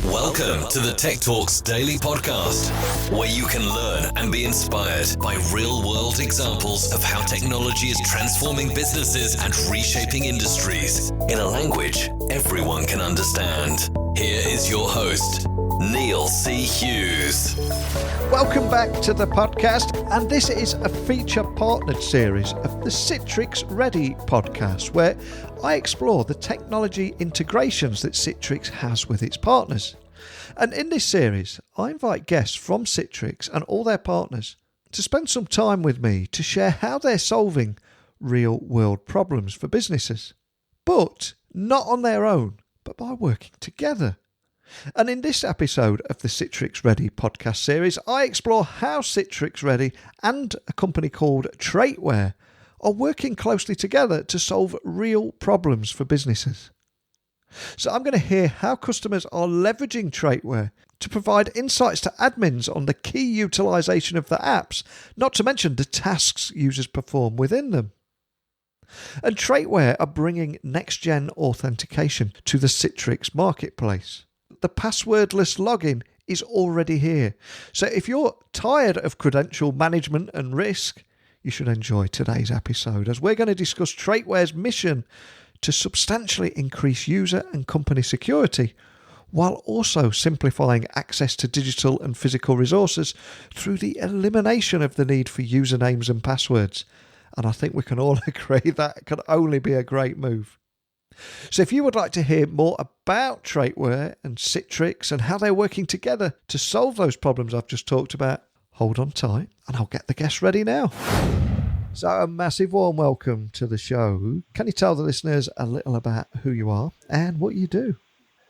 Welcome to the Tech Talks Daily Podcast, where you can learn and be inspired by real-world examples of how technology is transforming businesses and reshaping industries in a language everyone can understand. Here is your host, Neil C. Hughes. Welcome back to the podcast, and this is a feature partnered series of the Citrix Ready Podcast, where I explore the technology integrations that Citrix has with its partners. And in this series, I invite guests from Citrix and all their partners to spend some time with me to share how they're solving real-world problems for businesses, but not on their own, but by working together. And in this episode of the Citrix Ready podcast series, I explore how Citrix Ready and a company called Traitware are working closely together to solve real problems for businesses. So I'm going to hear how customers are leveraging Traitware to provide insights to admins on the key utilization of the apps, not to mention the tasks users perform within them. And Traitware are bringing next-gen authentication to the Citrix marketplace. The passwordless login is already here. So if you're tired of credential management and risk, you should enjoy today's episode, as we're going to discuss Traitware's mission to substantially increase user and company security, while also simplifying access to digital and physical resources through the elimination of the need for usernames and passwords. And I think we can all agree that can only be a great move. So if you would like to hear more about Traitware and Citrix and how they're working together to solve those problems I've just talked about, hold on tight and I'll get the guests ready now. So a massive warm welcome to the show. Can you tell the listeners a little about who you are and what you do?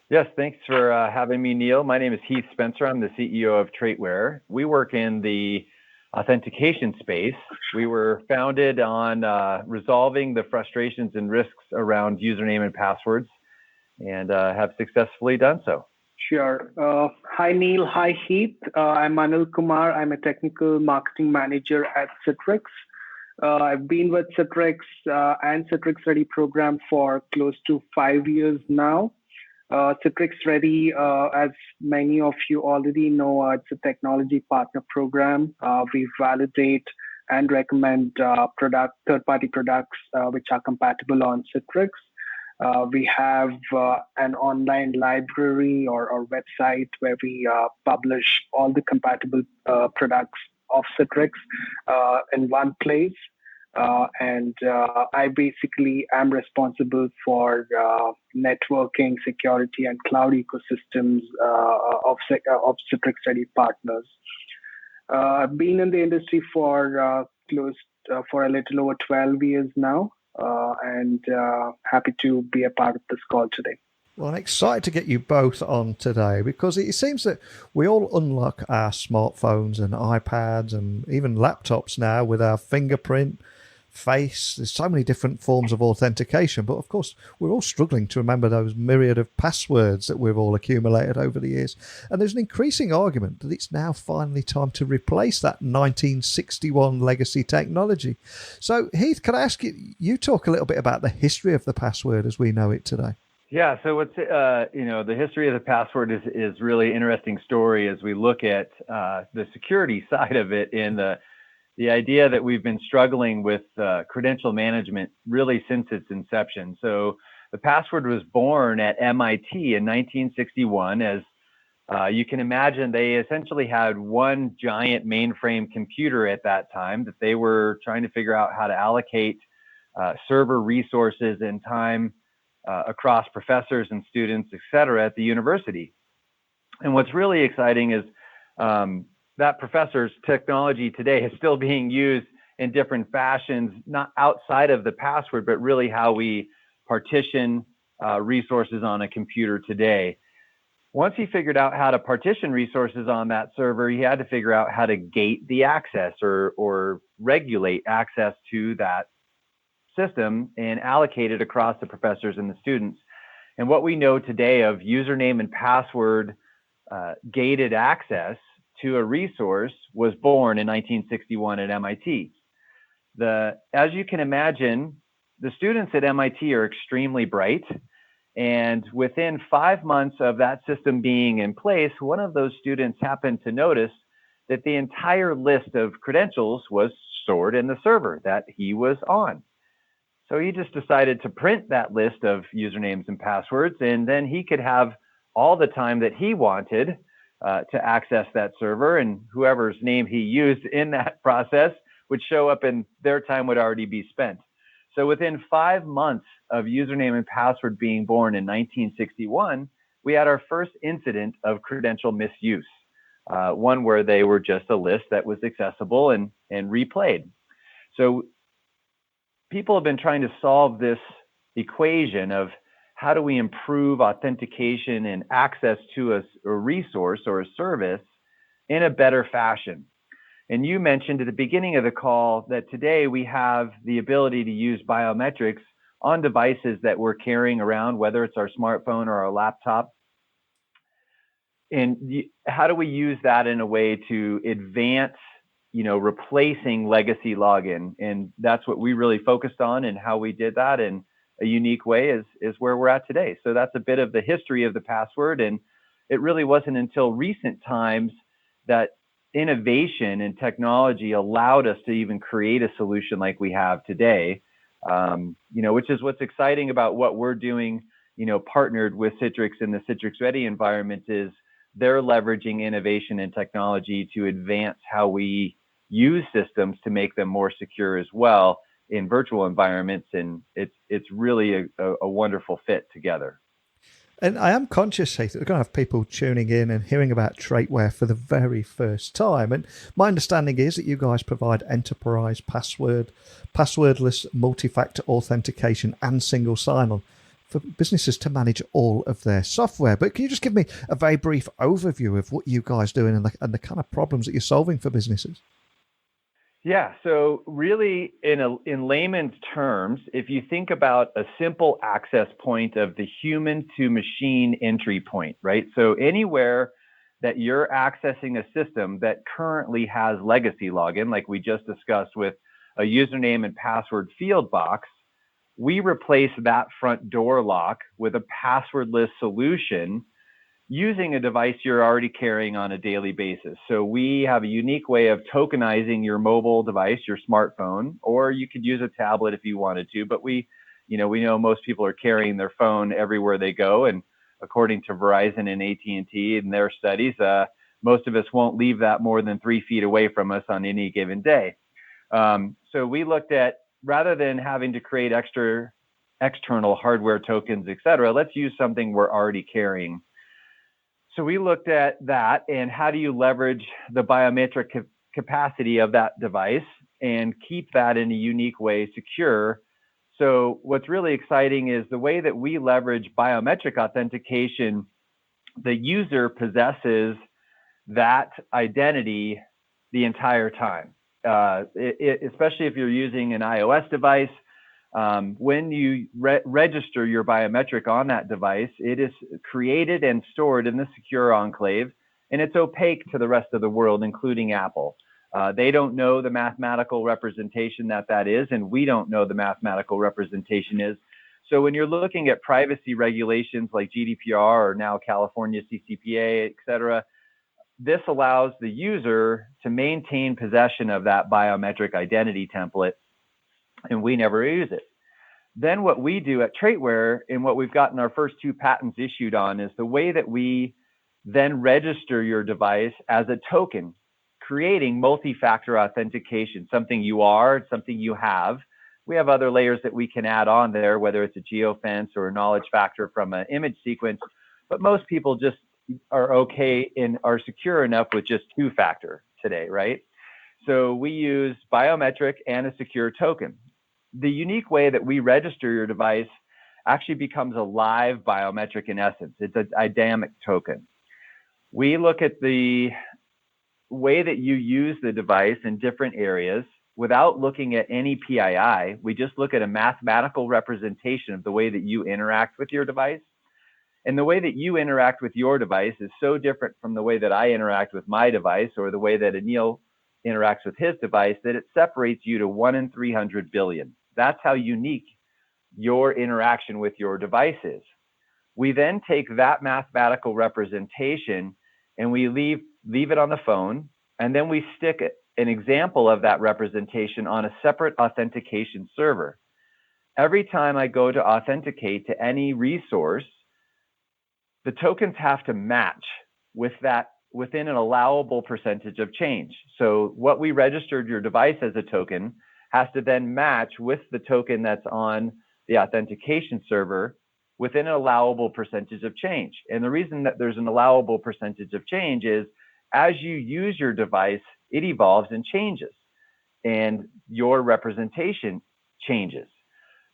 Yes, thanks for having me, Neil. My name is Heath Spencer. I'm the CEO of Traitware. We work in the authentication space. We were founded on resolving the frustrations and risks around username and passwords, and have successfully done so. Sure. Hi, Neil. Hi, Heath. I'm Anil Kumar. I'm a technical marketing manager at Citrix. I've been with Citrix and Citrix Ready program for close to 5 years now. Citrix Ready, as many of you already know, it's a technology partner program. We validate and recommend third-party products which are compatible on Citrix. We have an online library or website where we publish all the compatible products of Citrix in one place. And I basically am responsible for networking, security, and cloud ecosystems of Citrix Ready partners. I've been in the industry for a little over 12 years now, and happy to be a part of this call today. Well, I'm excited to get you both on today because it seems that we all unlock our smartphones and iPads and even laptops now with our fingerprint, face. There's so many different forms of authentication, but of course we're all struggling to remember those myriad of passwords that we've all accumulated over the years. And there's an increasing argument that it's now finally time to replace that 1961 legacy technology. So Heath, can I ask you talk a little bit about the history of the password as we know it today? Yeah, so what's the history of the password is really interesting story as we look at the security side of it and the idea that we've been struggling with credential management really since its inception. So the password was born at MIT in 1961. As you can imagine, they essentially had one giant mainframe computer at that time that they were trying to figure out how to allocate server resources and time across professors and students, et cetera, at the university. And what's really exciting is that professor's technology today is still being used in different fashions, not outside of the password, but really how we partition resources on a computer today. Once he figured out how to partition resources on that server, he had to figure out how to gate the access or regulate access to that system and allocate it across the professors and the students. And what we know today of username and password gated access to a resource was born in 1961 at MIT. As you can imagine, the students at MIT are extremely bright, And within 5 months of that system being in place, one of those students happened to notice that the entire list of credentials was stored in the server that he was on. So he just decided to print that list of usernames and passwords, and then he could have all the time that he wanted to access that server, and whoever's name he used in that process would show up and their time would already be spent. So within 5 months of username and password being born in 1961, we had our first incident of credential misuse, one where they were just a list that was accessible and replayed. So people have been trying to solve this equation of how do we improve authentication and access to a resource or a service in a better fashion. And you mentioned at the beginning of the call that today we have the ability to use biometrics on devices that we're carrying around, whether it's our smartphone or our laptop. And how do we use that in a way to advance, replacing legacy login? And that's what we really focused on, and how we did that in a unique way is where we're at today. So that's a bit of the history of the password. And it really wasn't until recent times that innovation and technology allowed us to even create a solution like we have today, which is what's exciting about what we're doing, partnered with Citrix in the Citrix Ready environment, is they're leveraging innovation and technology to advance how we use systems to make them more secure as well in virtual environments. And it's really a wonderful fit together. And I am conscious, Heath, that we're going to have people tuning in and hearing about Traitware for the very first time. And my understanding is that you guys provide enterprise passwordless multi-factor authentication and single sign-on for businesses to manage all of their software. But can you just give me a very brief overview of what you guys do and the kind of problems that you're solving for businesses? Yeah, so really in layman's terms, if you think about a simple access point of the human to machine entry point, right? So anywhere that you're accessing a system that currently has legacy login, like we just discussed with a username and password field box, we replace that front door lock with a passwordless solution using a device you're already carrying on a daily basis. So we have a unique way of tokenizing your mobile device, your smartphone, or you could use a tablet if you wanted to, but we know most people are carrying their phone everywhere they go. And according to Verizon and AT&T in their studies, most of us won't leave that more than 3 feet away from us on any given day. So we looked at, rather than having to create external hardware tokens, et cetera, let's use something we're already carrying. So we looked at that and how do you leverage the biometric capacity of that device and keep that in a unique way secure. So what's really exciting is the way that we leverage biometric authentication, the user possesses that identity the entire time. Especially if you're using an iOS device, when you register your biometric on that device, it is created and stored in the secure enclave, and it's opaque to the rest of the world, including Apple. They don't know the mathematical representation that is, and we don't know the mathematical representation is. So when you're looking at privacy regulations like GDPR or now California CCPA, et cetera, this allows the user to maintain possession of that biometric identity template, and we never use it. Then what we do at Traitware, and what we've gotten our first 2 patents issued on, is the way that we then register your device as a token, creating multi-factor authentication, something you are, something you have. We have other layers that we can add on there, whether it's a geofence or a knowledge factor from an image sequence, but most people just are okay and are secure enough with just 2-factor today, right? So we use biometric and a secure token. The unique way that we register your device actually becomes a live biometric in essence. It's a dynamic token. We look at the way that you use the device in different areas without looking at any PII. We just look at a mathematical representation of the way that you interact with your device. And the way that you interact with your device is so different from the way that I interact with my device or the way that Anil interacts with his device that it separates you to 1 in 300 billion. That's how unique your interaction with your device is. We then take that mathematical representation and we leave it on the phone, and then we stick an example of that representation on a separate authentication server. Every time I go to authenticate to any resource, the tokens have to match with that within an allowable percentage of change. So what we registered your device as a token has to then match with the token that's on the authentication server within an allowable percentage of change. And the reason that there's an allowable percentage of change is as you use your device, it evolves and changes, and your representation changes.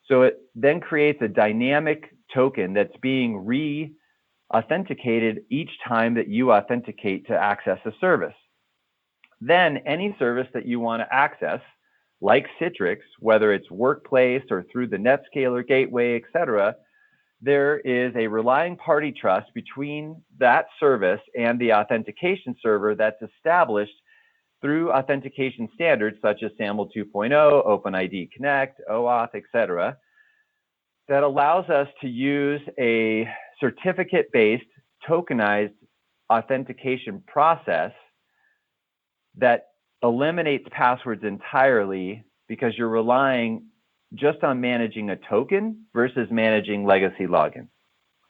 So it then creates a dynamic token that's being re-authenticated each time that you authenticate to access a service. Then any service that you want to access, like Citrix, whether it's Workplace or through the NetScaler gateway, etc., there is a relying party trust between that service and the authentication server that's established through authentication standards such as SAML 2.0, OpenID Connect, OAuth, etc., that allows us to use a certificate-based tokenized authentication process that eliminates passwords entirely because you're relying just on managing a token versus managing legacy logins.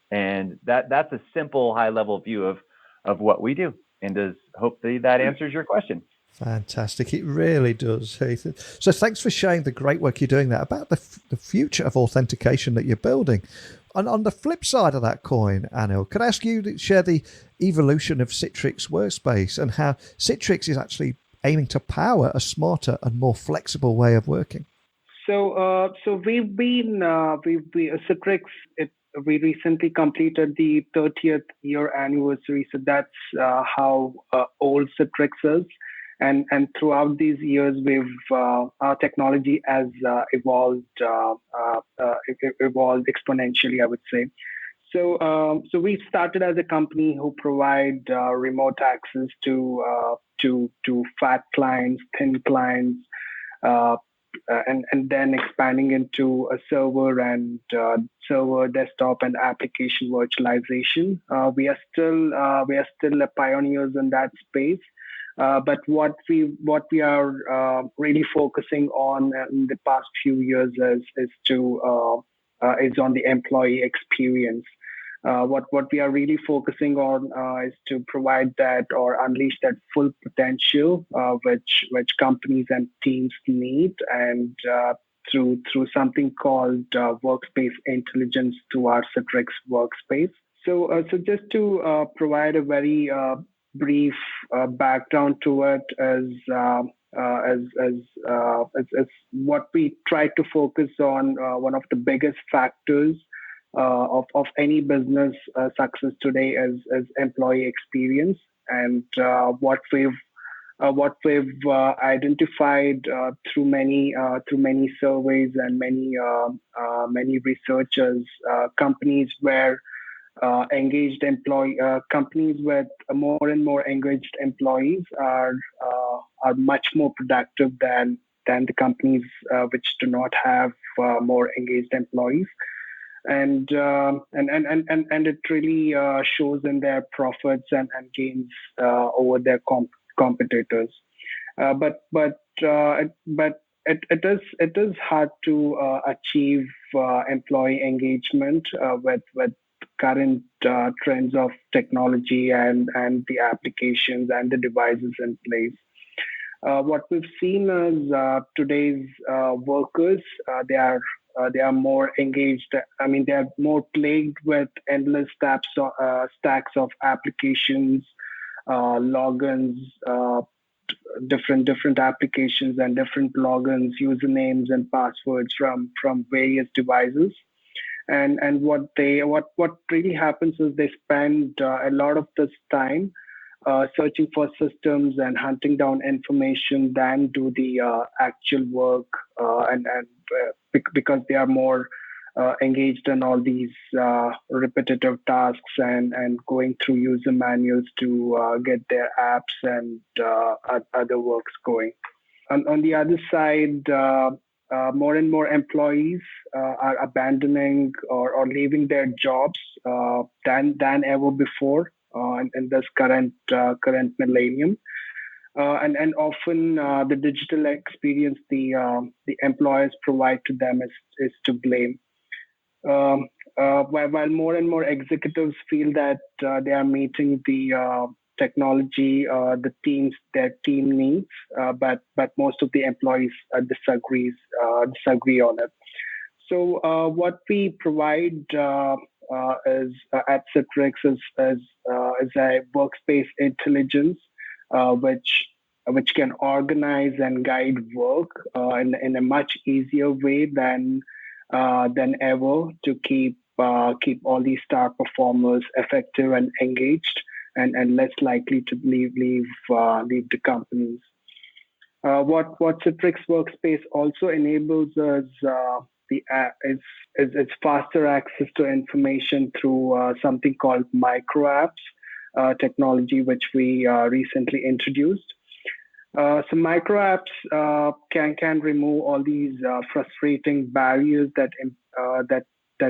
And that's a simple high-level view of what we do. And hopefully that answers your question. Fantastic. It really does, Heath. So thanks for sharing the great work you're doing there about the future of authentication that you're building. And on the flip side of that coin, Anil, could I ask you to share the evolution of Citrix Workspace and how Citrix is actually aiming to power a smarter and more flexible way of working? So we've been Citrix. We recently completed the 30th year anniversary. So that's how old Citrix is, and throughout these years, our technology has evolved exponentially, I would say. So we started as a company who provide remote access to fat clients, thin clients. And then expanding into a server and server, desktop, and application virtualization. We are still pioneers in that space. But what we are really focusing on in the past few years is on the employee experience. What we are really focusing on is to provide that or unleash that full potential which companies and teams need, and through something called Workspace Intelligence through our Citrix Workspace. So just to provide a very brief background to it, as what we try to focus on, one of the biggest factors of any business success today is employee experience, and what we've identified through many surveys and many researchers, companies where companies with more and more engaged employees are much more productive than the companies which do not have more engaged employees. And it really shows in their profits and gains over their competitors. But it is hard to achieve employee engagement with current trends of technology and the applications and the devices in place. What we've seen is today's workers, they are more engaged. I mean, they are more plagued with endless stacks of applications, logins, different applications and different logins, usernames and passwords from various devices. And what really happens is they spend a lot of this time searching for systems and hunting down information than do the actual work, because they are more engaged in all these repetitive tasks and going through user manuals to get their apps and other works going. On the other side, more and more employees are abandoning or leaving their jobs than ever before in this current millennium. And often the digital experience the employers provide to them is to blame. While more and more executives feel that they are meeting the technology their team needs, but most of the employees disagree on it. So what we provide is at Citrix is a workspace intelligence, which can organize and guide work in a much easier way than ever to keep all these star performers effective and engaged and less likely to leave the companies. What Citrix Workspace also enables us is faster access to information through something called micro apps technology, which we recently introduced. So micro apps can remove all these frustrating barriers that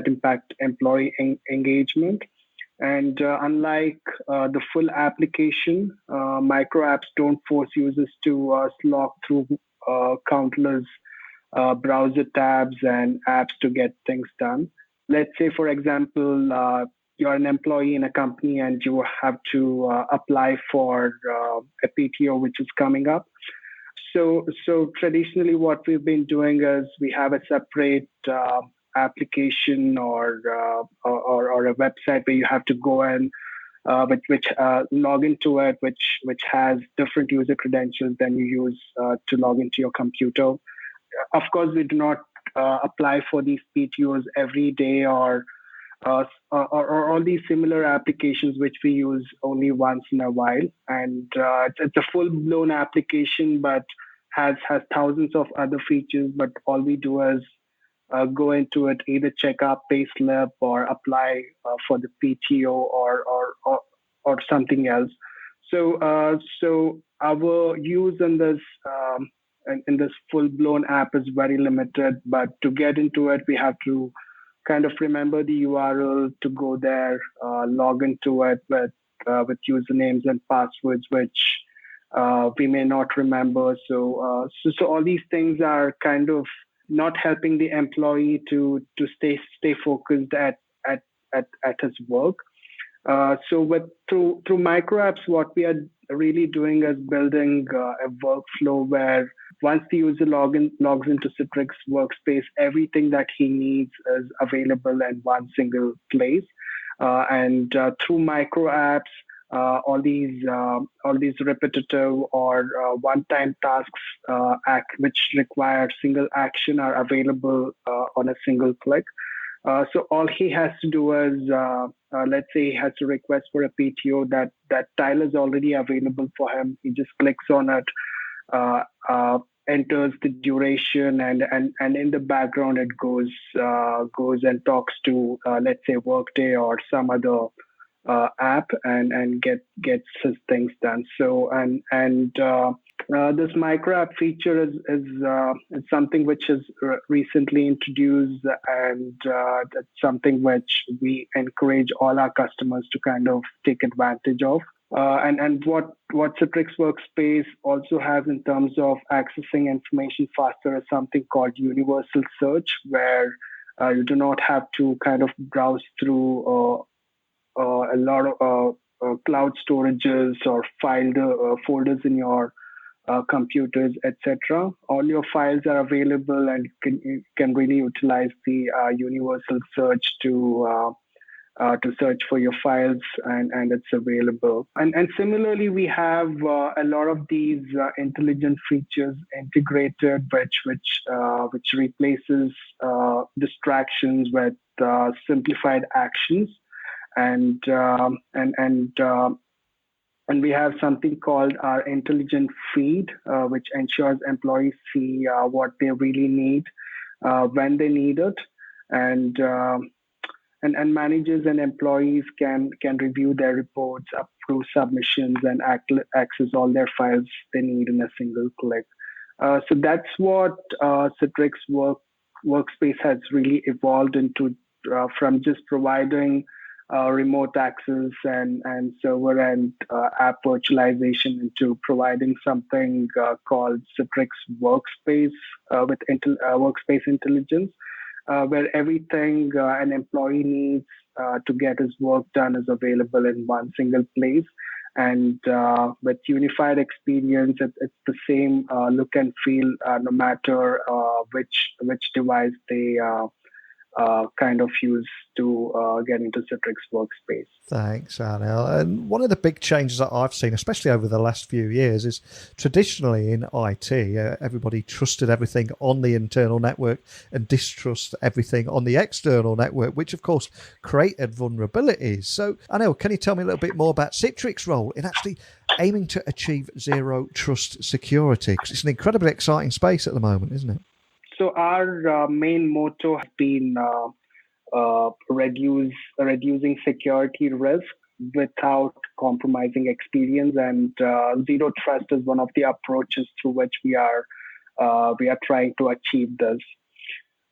impact employee engagement. And unlike the full application, micro apps don't force users to slog through countless browser tabs and apps to get things done. Let's say, for example, you're an employee in a company and you have to apply for a PTO which is coming up. So traditionally, what we've been doing is we have a separate application or a website where you have to go and which log into it, which has different user credentials than you use to log into your computer. Of course, we do not apply for these PTOs every day or all these similar applications which we use only once in a while. And it's a full-blown application, but has thousands of other features. But all we do is go into it, either check our payslip or apply for the PTO or something else. So our use in this full-blown app is very limited. But to get into it, we have to kind of remember the URL to go there, log into it with usernames and passwords, which we may not remember. So all these things are kind of not helping the employee to stay focused at his work. So through micro apps, what we are really doing is building a workflow where once the user logs into Citrix Workspace, everything that he needs is available in one single place. And through micro apps, all these repetitive or one-time tasks which require single action are available on a single click. So all he has to do is, let's say he has to request for a PTO, that tile is already available for him. He just clicks on it, enters the duration, and in the background it goes and talks to, let's say, Workday or some other app and gets his things done. So this micro app feature is something which is recently introduced, and that's something which we encourage all our customers to kind of take advantage of. And what Citrix Workspace also has in terms of accessing information faster is something called universal search, where you do not have to kind of browse through a lot of cloud storages or folders in your computers, etc. All your files are available, and you can really utilize the universal search to search for your files, and it's available. And similarly, we have a lot of these intelligent features integrated, which replaces distractions with simplified actions. And we have something called our intelligent feed, which ensures employees see what they really need when they need it, and managers and employees can review their reports, approve submissions, and access all their files they need in a single click. So that's what Citrix Workspace has really evolved into, from just providing remote access and server and app virtualization into providing something called Citrix Workspace with Workspace Intelligence, where everything an employee needs to get his work done is available in one single place. And with unified experience, it's the same look and feel no matter which device they kind of use to get into Citrix Workspace. Thanks, Anil. And one of the big changes that I've seen, especially over the last few years, is traditionally in IT, everybody trusted everything on the internal network and distrust everything on the external network, which of course created vulnerabilities. So, Anil, can you tell me a little bit more about Citrix's role in actually aiming to achieve zero trust security? Because it's an incredibly exciting space at the moment, isn't it? So our main motto has been reducing security risk without compromising experience, and zero trust is one of the approaches through which we are trying to achieve this.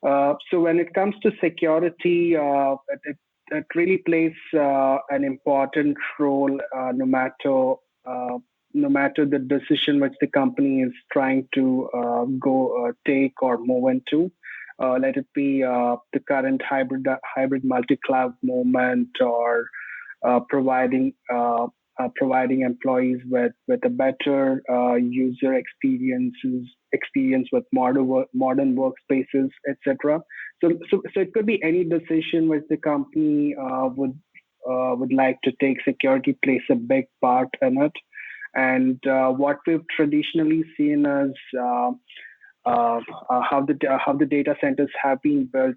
So when it comes to security, it really plays an important role, no matter the decision which the company is trying to take or move into. Let it be the current hybrid multi-cloud movement, or providing employees with a better user experience with modern workspaces, etc. So it could be any decision which the company would like to take. Security plays a big part in it. And what we've traditionally seen is how the data centers have been built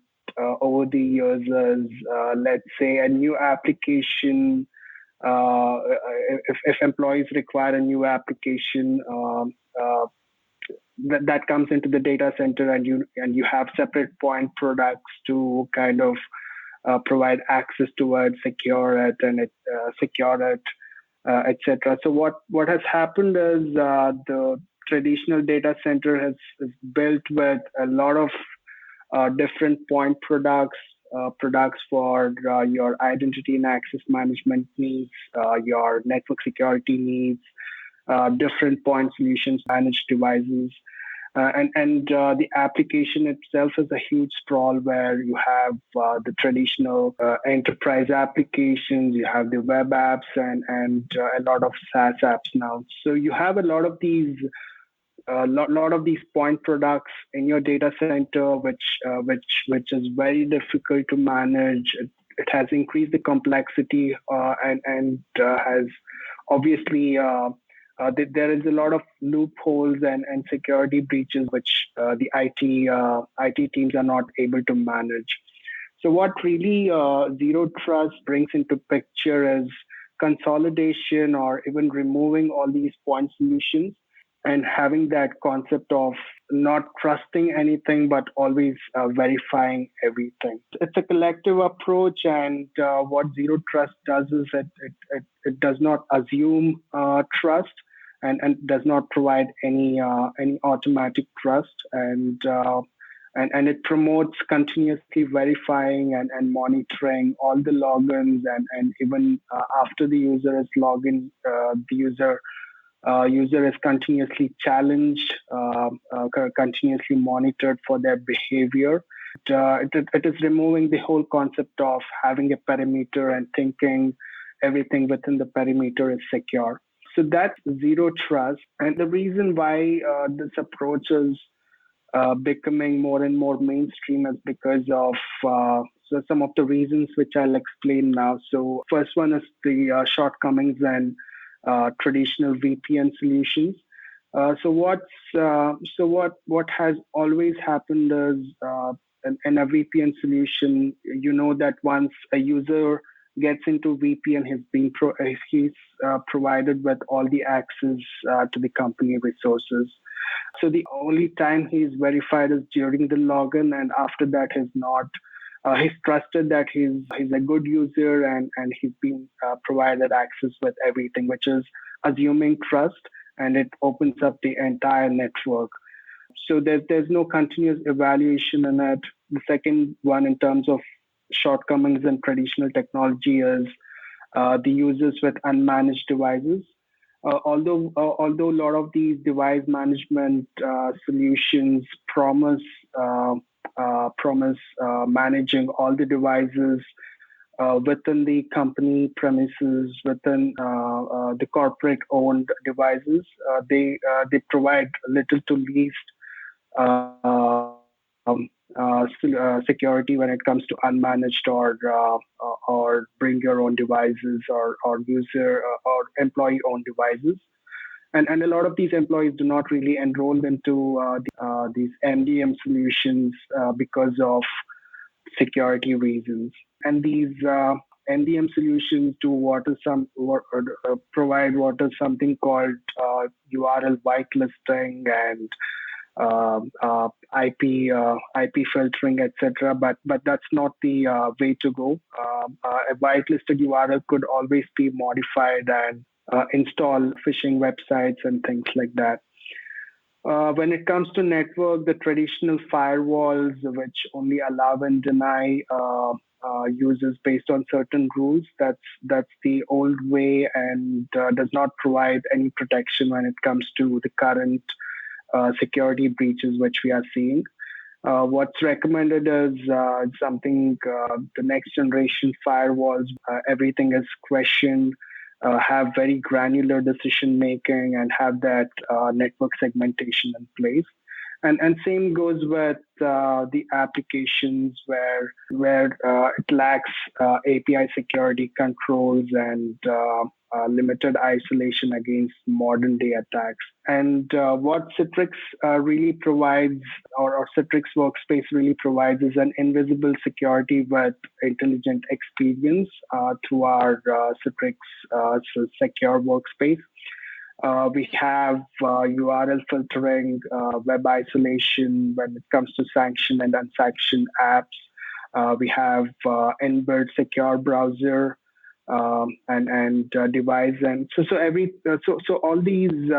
over the years is, let's say, a new application. If employees require a new application that comes into the data center, and you have separate point products to kind of provide access to it, secure it, etc. So what has happened is the traditional data center is built with a lot of different point products for your identity and access management needs, your network security needs, different point solutions, managed devices. And the application itself is a huge sprawl where you have the traditional enterprise applications, you have the web apps, and a lot of SaaS apps now. So you have a lot of these point products in your data center, which is very difficult to manage. It has increased the complexity and has obviously. There is a lot of loopholes and security breaches which the IT teams are not able to manage. So what really Zero Trust brings into picture is consolidation, or even removing all these point solutions, and having that concept of not trusting anything but always verifying everything. It's a collective approach, and what Zero Trust does is it does not assume trust, and does not provide any automatic trust, and it promotes continuously verifying and monitoring all the logins, and even after the user is logged in, the user is continuously challenged, continuously monitored for their behavior. It is removing the whole concept of having a perimeter and thinking everything within the perimeter is secure. So that's Zero Trust. And the reason why this approach is becoming more and more mainstream is because of so some of the reasons which I'll explain now. So first one is the shortcomings in traditional VPN solutions. So what has always happened is in a VPN solution, you know that once a user gets into VPN, he's provided with all the access to the company resources. So the only time he's verified is during the login, and after that he's not. He's trusted that he's a good user, and he's been provided access with everything, which is assuming trust, and it opens up the entire network. So there's no continuous evaluation in it. The second one, in terms of shortcomings in traditional technology, is the users with unmanaged devices. Although a lot of these device management solutions promise managing all the devices within the company premises, within the corporate-owned devices, they provide little to least security when it comes to unmanaged or bring your own devices or user or employee-owned devices. And a lot of these employees do not really enroll into these MDM solutions because of security reasons. And these MDM solutions provide something called URL whitelisting and IP filtering, etc. But that's not the way to go. A whitelisted URL could always be modified and install phishing websites and things like that. When it comes to network, the traditional firewalls, which only allow and deny users based on certain rules, that's the old way and does not provide any protection when it comes to the current security breaches which we are seeing. What's recommended is something, the next generation firewalls, everything is questioned, have very granular decision making, and have that network segmentation in place. And same goes with the applications where it lacks API security controls and limited isolation against modern day attacks. And what Citrix really provides, or Citrix Workspace really provides, is an invisible security with intelligent experience through our Citrix Secure Workspace. We have URL filtering, web isolation when it comes to sanctioned and unsanctioned apps. We have inbuilt secure browser and device, and so all these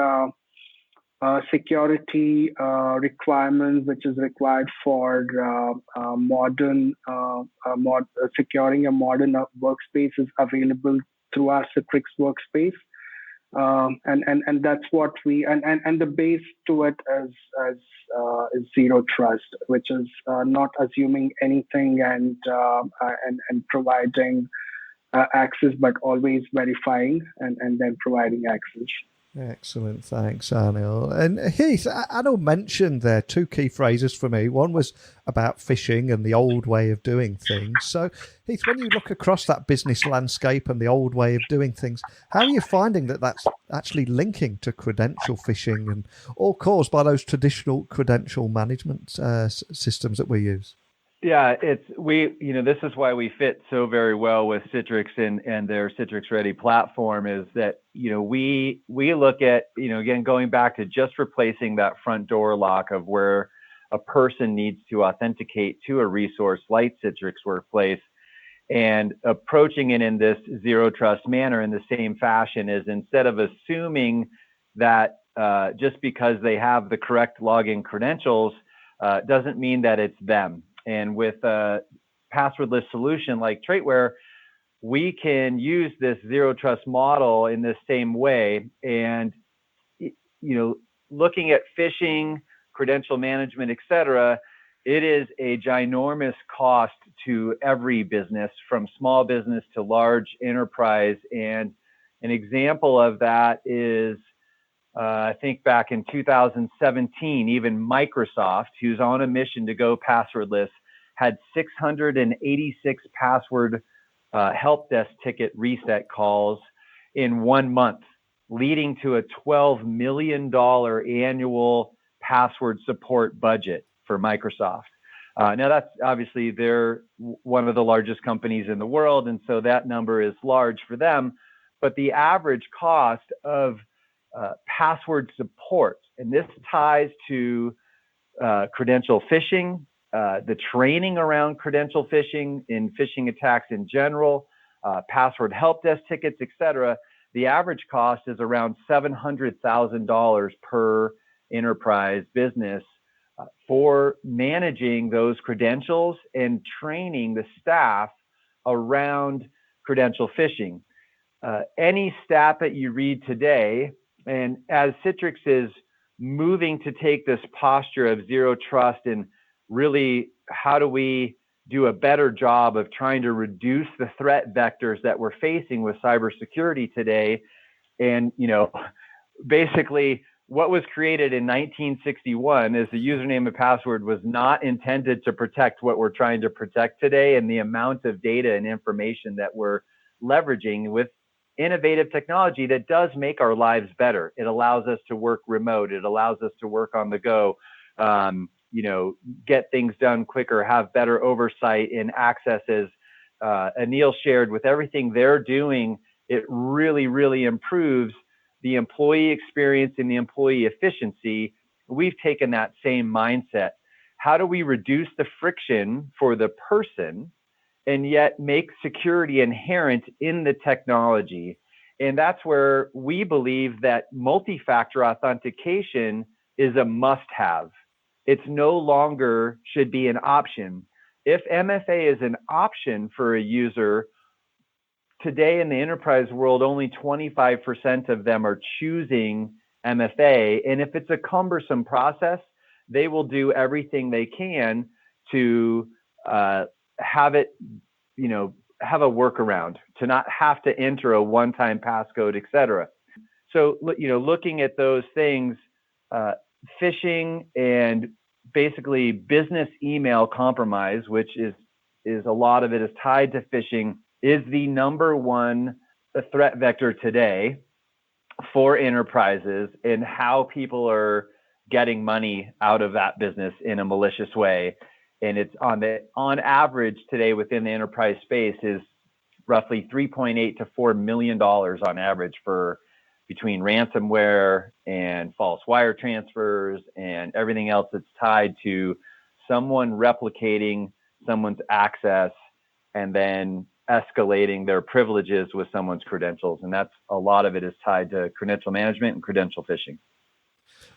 security requirements, which is required for securing a modern workspace, is available through our Citrix Workspace. And that's what we and the base to it is zero trust, which is not assuming anything and providing access, but always verifying and then providing access. Excellent, thanks, Anil. And Heath, Anil mentioned there two key phrases for me. One was about phishing and the old way of doing things. So, Heath, when you look across that business landscape and the old way of doing things, how are you finding that that's actually linking to credential phishing and all caused by those traditional credential management systems that we use? Yeah, this is why we fit so very well with Citrix and their Citrix Ready platform, is that, we look at, again, going back to just replacing that front door lock of where a person needs to authenticate to a resource like Citrix Workplace, and approaching it in this zero trust manner in the same fashion, is instead of assuming that just because they have the correct login credentials doesn't mean that it's them. And with a passwordless solution like Traitware, we can use this zero trust model in the same way. And, looking at phishing, credential management, et cetera, it is a ginormous cost to every business, from small business to large enterprise. And an example of that is, I think back in 2017, even Microsoft, who's on a mission to go passwordless, had 686 password help desk ticket reset calls in 1 month, leading to a $12 million annual password support budget for Microsoft. Now, that's obviously, they're one of the largest companies in the world, and so that number is large for them. But the average cost of password support, and this ties to credential phishing, the training around credential phishing, in phishing attacks in general, password help desk tickets, et cetera. The average cost is around $700,000 per enterprise business for managing those credentials and training the staff around credential phishing. Any stat that you read today, and as Citrix is moving to take this posture of zero trust and really how do we do a better job of trying to reduce the threat vectors that we're facing with cybersecurity today. And, basically what was created in 1961 as the username and password was not intended to protect what we're trying to protect today, and the amount of data and information that we're leveraging with innovative technology that does make our lives better. It allows us to work remote. It allows us to work on the go, get things done quicker, have better oversight and accesses. Anil shared with everything they're doing, it really, really improves the employee experience and the employee efficiency. We've taken that same mindset. How do we reduce the friction for the person and yet make security inherent in the technology? And that's where we believe that multi-factor authentication is a must-have. It's no longer should be an option. If MFA is an option for a user, today in the enterprise world, only 25% of them are choosing MFA. And if it's a cumbersome process, they will do everything they can to have it, have a workaround, to not have to enter a one-time passcode, et cetera. So, looking at those things, phishing and basically business email compromise, which is a lot of it is tied to phishing, is the number one threat vector today for enterprises, and how people are getting money out of that business in a malicious way. And it's on average today within the enterprise space is roughly $3.8 to $4 million on average for between ransomware and false wire transfers and everything else that's tied to someone replicating someone's access and then escalating their privileges with someone's credentials. And that's a lot of it is tied to credential management and credential phishing.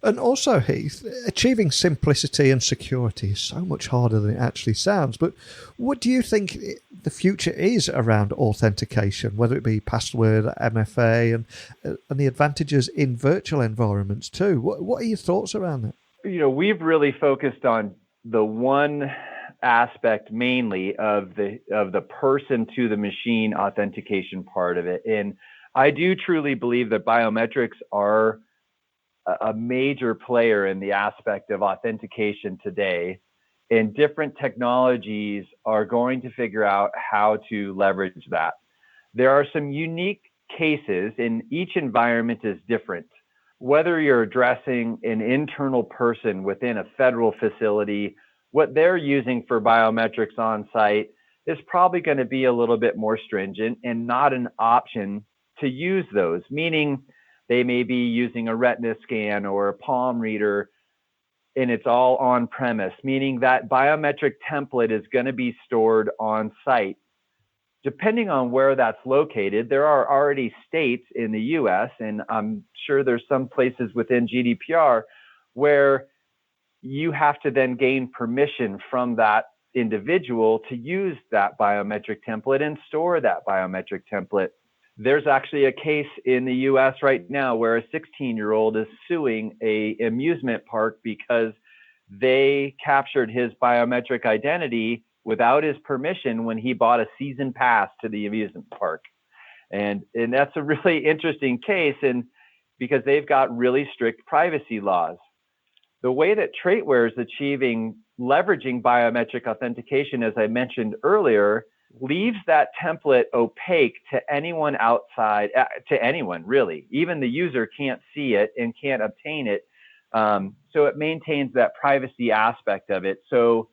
And also, Heath, achieving simplicity and security is so much harder than it actually sounds. But what do you think the future is around authentication, whether it be password, MFA, and the advantages in virtual environments too? What are your thoughts around that? We've really focused on the one aspect mainly of the person to the machine authentication part of it. And I do truly believe that biometrics are a major player in the aspect of authentication today, and different technologies are going to figure out how to leverage that. There are some unique cases, and each environment is different. Whether you're addressing an internal person within a federal facility, what they're using for biometrics on site is probably going to be a little bit more stringent and not an option to use those, meaning they may be using a retina scan or a palm reader, and it's all on premise, meaning that biometric template is going to be stored on site. Depending on where that's located, there are already states in the US, and I'm sure there's some places within GDPR where you have to then gain permission from that individual to use that biometric template and store that biometric template. There's actually a case in the US right now where a 16-year-old is suing an amusement park because they captured his biometric identity without his permission when he bought a season pass to the amusement park. And that's a really interesting case, and because they've got really strict privacy laws. The way that Traitware is leveraging biometric authentication, as I mentioned earlier, leaves that template opaque to anyone outside, to anyone really. Even the user can't see it and can't obtain it. So it maintains that privacy aspect of it. So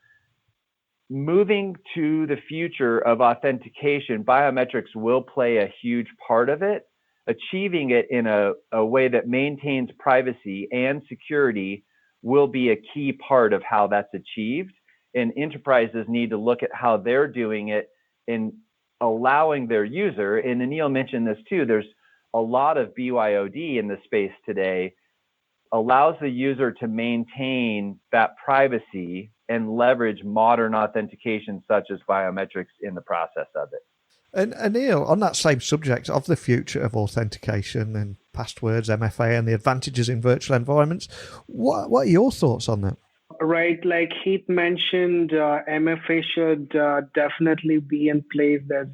moving to the future of authentication, biometrics will play a huge part of it. Achieving it in a way that maintains privacy and security will be a key part of how that's achieved. And enterprises need to look at how they're doing it in allowing their user, and Anil mentioned this too, there's a lot of BYOD in the space today, allows the user to maintain that privacy and leverage modern authentication such as biometrics in the process of it. And Anil, on that same subject of the future of authentication and passwords, MFA, and the advantages in virtual environments, what are your thoughts on that? Right, like Heath mentioned, MFA should definitely be in place. There's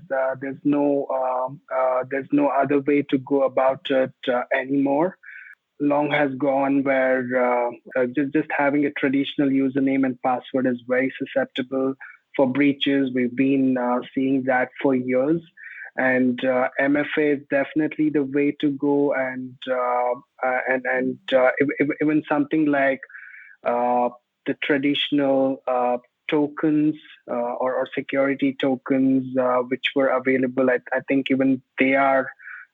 no other way to go about it anymore. Long has gone where just having a traditional username and password is very susceptible for breaches. We've been seeing that for years, and MFA is definitely the way to go. And even something like the traditional tokens or security tokens which were available, I think even they are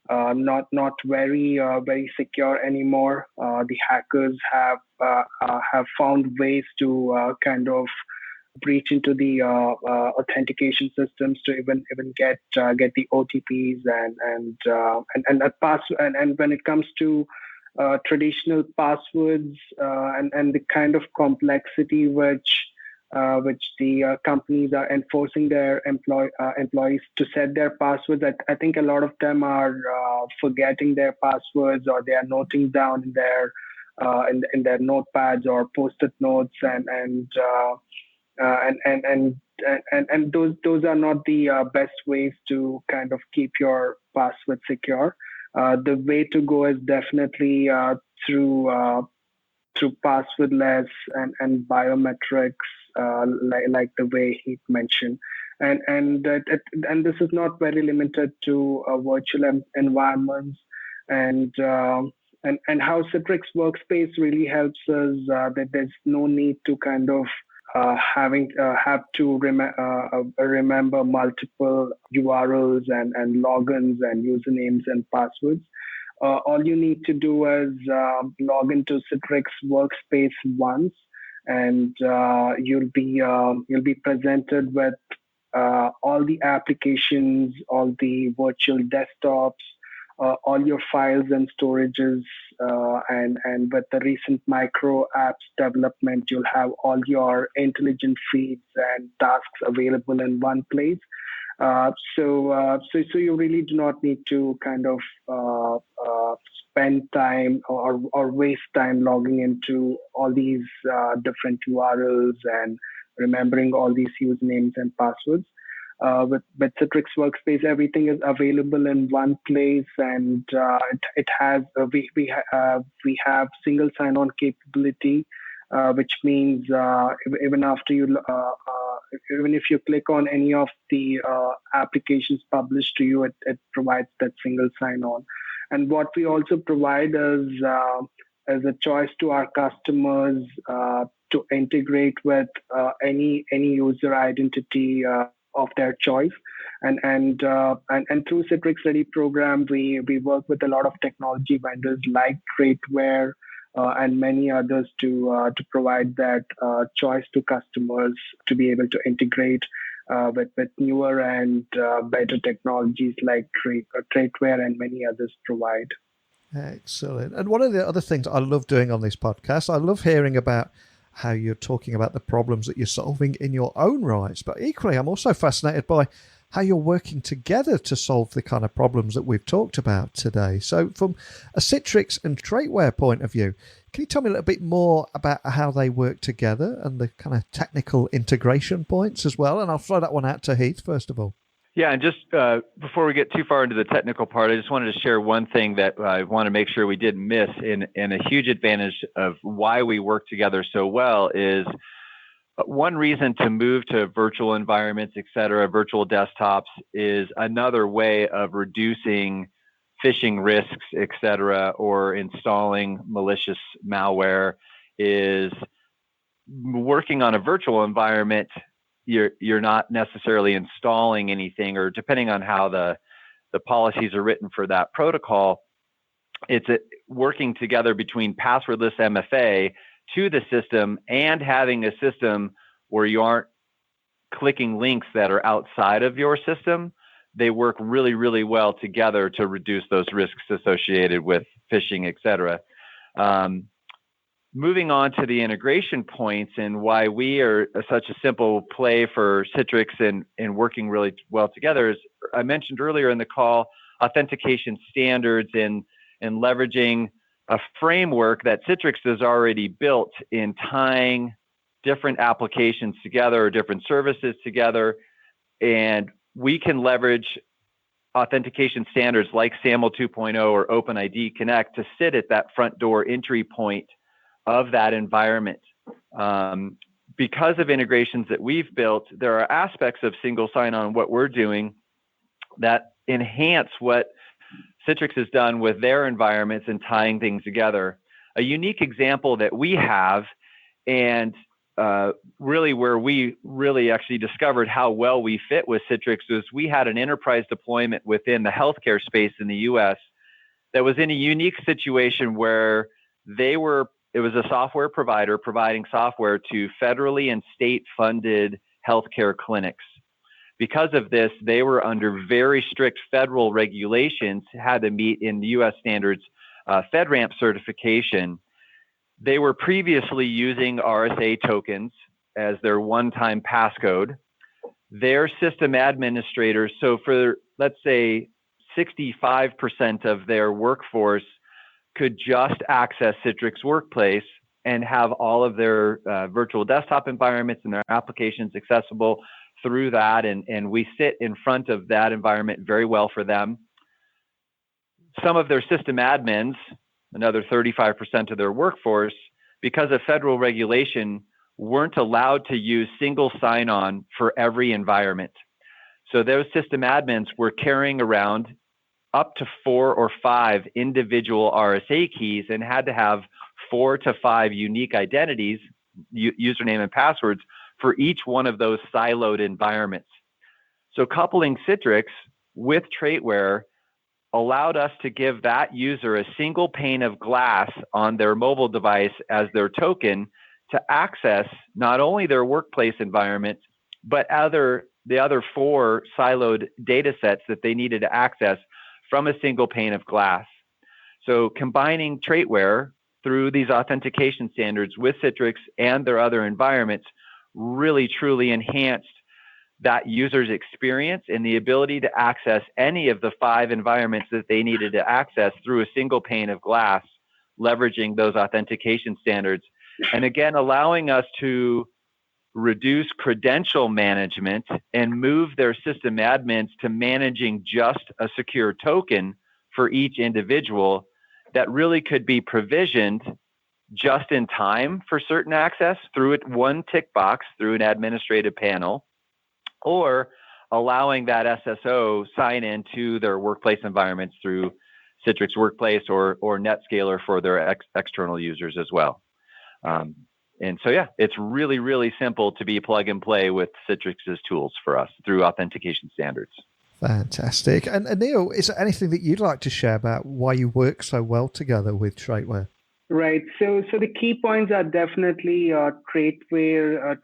not very secure anymore. The hackers have found ways to kind of breach into the authentication systems to even get the OTPs and that password. And when it comes to traditional passwords and the kind of complexity which the companies are enforcing their employees to set their passwords, I think a lot of them are forgetting their passwords, or they are noting down in their notepads or post-it notes, and those are not the best ways to kind of keep your password secure. The way to go is definitely through passwordless and biometrics, like the way he mentioned, and this is not very limited to virtual environments, and how Citrix Workspace really helps us that there's no need to kind of have to remember multiple URLs and logins and usernames and passwords. All you need to do is log into Citrix Workspace once, and you'll be presented with all the applications, all the virtual desktops, all your files and storages, and with the recent micro apps development, you'll have all your intelligent feeds and tasks available in one place. So you really do not need to kind of spend time or waste time logging into all these different URLs and remembering all these usernames and passwords. With Citrix Workspace, everything is available in one place, and it has we have single sign-on capability, which means even after you even if you click on any of the applications published to you, it provides that single sign-on. And what we also provide is as a choice to our customers to integrate with any user identity of their choice, and through Citrix Ready program, we work with a lot of technology vendors like Traitware and many others to provide that choice to customers to be able to integrate with newer and better technologies like Traitware and many others provide. Excellent. And one of the other things I love doing on this podcast, I love hearing about how you're talking about the problems that you're solving in your own rights. But equally, I'm also fascinated by how you're working together to solve the kind of problems that we've talked about today. So from a Citrix and Traitware point of view, can you tell me a little bit more about how they work together and the kind of technical integration points as well? And I'll throw that one out to Heath, first of all. Yeah, and just before we get too far into the technical part, I just wanted to share one thing that I want to make sure we didn't miss. And a huge advantage of why we work together so well is one reason to move to virtual environments, et cetera, virtual desktops, is another way of reducing phishing risks, et cetera, or installing malicious malware. Is working on a virtual environment, you're not necessarily installing anything, or depending on how the policies are written for that protocol, it's working together between passwordless MFA to the system and having a system where you aren't clicking links that are outside of your system. They work really, really well together to reduce those risks associated with phishing, et cetera. moving on to the integration points and why we are such a simple play for Citrix and working really well together is, I mentioned earlier in the call, authentication standards and leveraging a framework that Citrix has already built in tying different applications together or different services together. And we can leverage authentication standards like SAML 2.0 or OpenID Connect to sit at that front door entry point of that environment. Because of integrations that we've built, there are aspects of single sign-on, what we're doing, that enhance what Citrix has done with their environments and tying things together. A unique example that we have, and really where we really actually discovered how well we fit with Citrix, was we had an enterprise deployment within the healthcare space in the US that was in a unique situation where it was a software provider providing software to federally and state-funded healthcare clinics. Because of this, they were under very strict federal regulations, had to meet in the US standards, FedRAMP certification. They were previously using RSA tokens as their one-time passcode. Their system administrators, so for, let's say, 65% of their workforce could just access Citrix Workplace and have all of their virtual desktop environments and their applications accessible through that. And we sit in front of that environment very well for them. Some of their system admins, another 35% of their workforce, because of federal regulation, weren't allowed to use single sign-on for every environment. So those system admins were carrying around up to 4 or 5 individual RSA keys and had to have 4 to 5 unique identities, username and passwords, for each one of those siloed environments. So coupling Citrix with Traitware allowed us to give that user a single pane of glass on their mobile device as their token to access not only their workplace environment, but the other 4 siloed data sets that they needed to access from a single pane of glass. So combining Traitware through these authentication standards with Citrix and their other environments really truly enhanced that user's experience and the ability to access any of the 5 environments that they needed to access through a single pane of glass, leveraging those authentication standards. And again, allowing us to reduce credential management and move their system admins to managing just a secure token for each individual that really could be provisioned just in time for certain access through one tick box through an administrative panel, or allowing that SSO sign into their workplace environments through Citrix Workplace or NetScaler for their external users as well. And so, yeah, it's really, really simple to be plug and play with Citrix's tools for us through authentication standards. Fantastic. And Neil, is there anything that you'd like to share about why you work so well together with Traitware? Right. So the key points are definitely Traitware.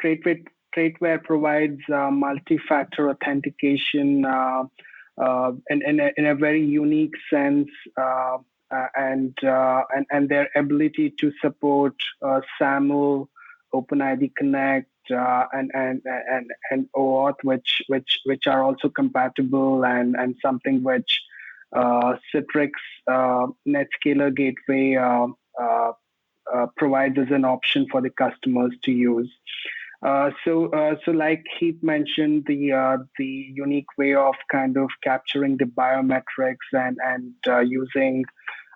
Traitware provides multi-factor authentication in a very unique sense, and their ability to support SAML, OpenID Connect, and OAuth, which are also compatible, and something which Citrix NetScaler Gateway provides as an option for the customers to use. So like Heath mentioned, the unique way of kind of capturing the biometrics and using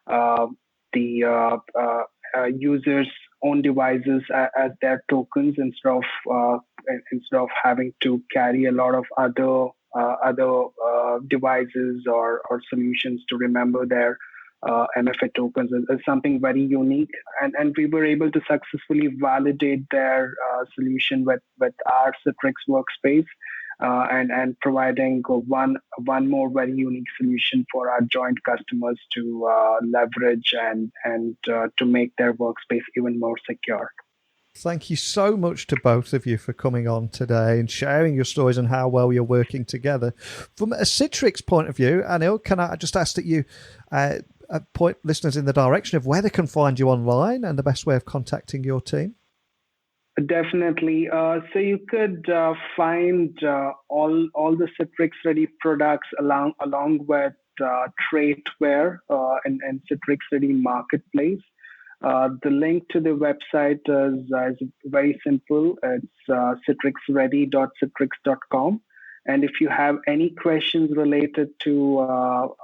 the users' own devices as their tokens instead of having to carry a lot of other devices or solutions to remember their MFA tokens is something very unique, and we were able to successfully validate their solution with our Citrix Workspace, and providing one more very unique solution for our joint customers to leverage and to make their workspace even more secure. Thank you so much to both of you for coming on today and sharing your stories and how well you're working together. From a Citrix point of view, Anil, can I just ask that you point listeners in the direction of where they can find you online and the best way of contacting your team? Definitely. So you could find all the Citrix Ready products along with Traitware and Citrix Ready Marketplace. The link to the website is very simple. It's citrixready.citrix.com. And if you have any questions related to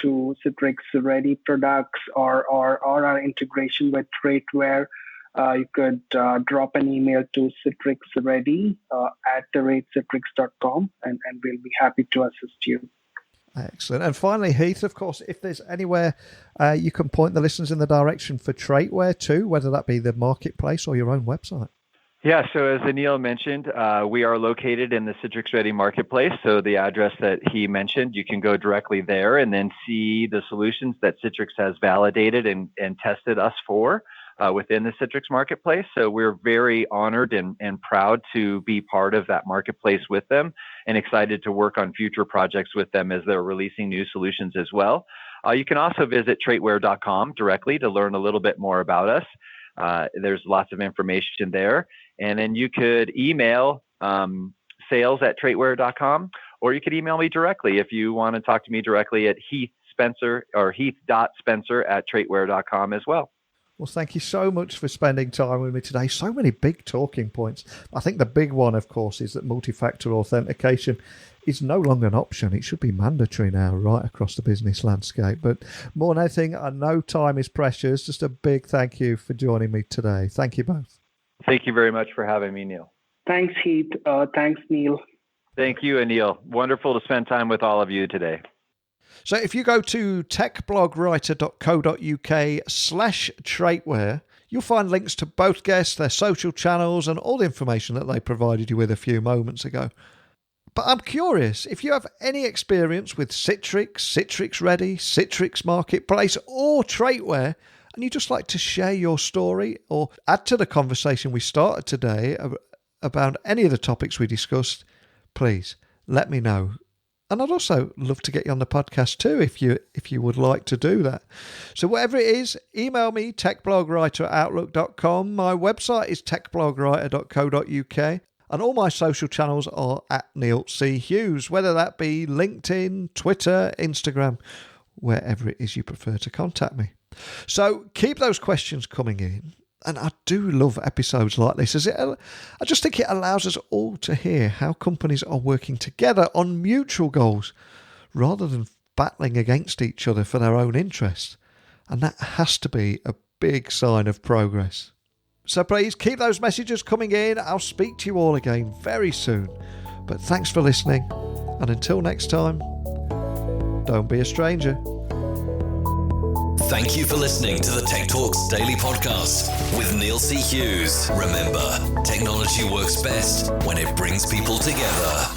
Citrix Ready products or our integration with Traitware, you could drop an email to citrixready@citrix.com, and we'll be happy to assist you. Excellent. And finally, Heath, of course, if there's anywhere you can point the listeners in the direction for Traitware too, whether that be the marketplace or your own website. Yeah, so as Anil mentioned, we are located in the Citrix Ready Marketplace. So the address that he mentioned, you can go directly there and then see the solutions that Citrix has validated and tested us for within the Citrix Marketplace. So we're very honored and proud to be part of that marketplace with them and excited to work on future projects with them as they're releasing new solutions as well. You can also visit traitware.com directly to learn a little bit more about us. There's lots of information there. And then you could email sales@traitware.com, or you could email me directly if you want to talk to me directly at heath.spencer@traitware.com as well. Well, thank you so much for spending time with me today. So many big talking points. I think the big one, of course, is that multi-factor authentication is no longer an option. It should be mandatory now right across the business landscape. But more than anything, I know time is precious. Just a big thank you for joining me today. Thank you both. Thank you very much for having me, Neil. Thanks, Heath. Thanks, Neil. Thank you, Anil. Wonderful to spend time with all of you today. So if you go to techblogwriter.co.uk/Traitware, you'll find links to both guests, their social channels, and all the information that they provided you with a few moments ago. But I'm curious, if you have any experience with Citrix, Citrix Ready, Citrix Marketplace, or Traitware, and you'd just like to share your story or add to the conversation we started today about any of the topics we discussed, please let me know. And I'd also love to get you on the podcast too, if you would like to do that. So whatever it is, email me, techblogwriter@outlook.com. My website is techblogwriter.co.uk. And all my social channels are at Neil C. Hughes, whether that be LinkedIn, Twitter, Instagram, wherever it is you prefer to contact me. So keep those questions coming in. And I do love episodes like this, I just think it allows us all to hear how companies are working together on mutual goals rather than battling against each other for their own interests. And that has to be a big sign of progress. So please keep those messages coming in. I'll speak to you all again very soon. But thanks for listening. And until next time, don't be a stranger. Thank you for listening to the Tech Talks Daily Podcast with Neil C. Hughes. Remember, technology works best when it brings people together.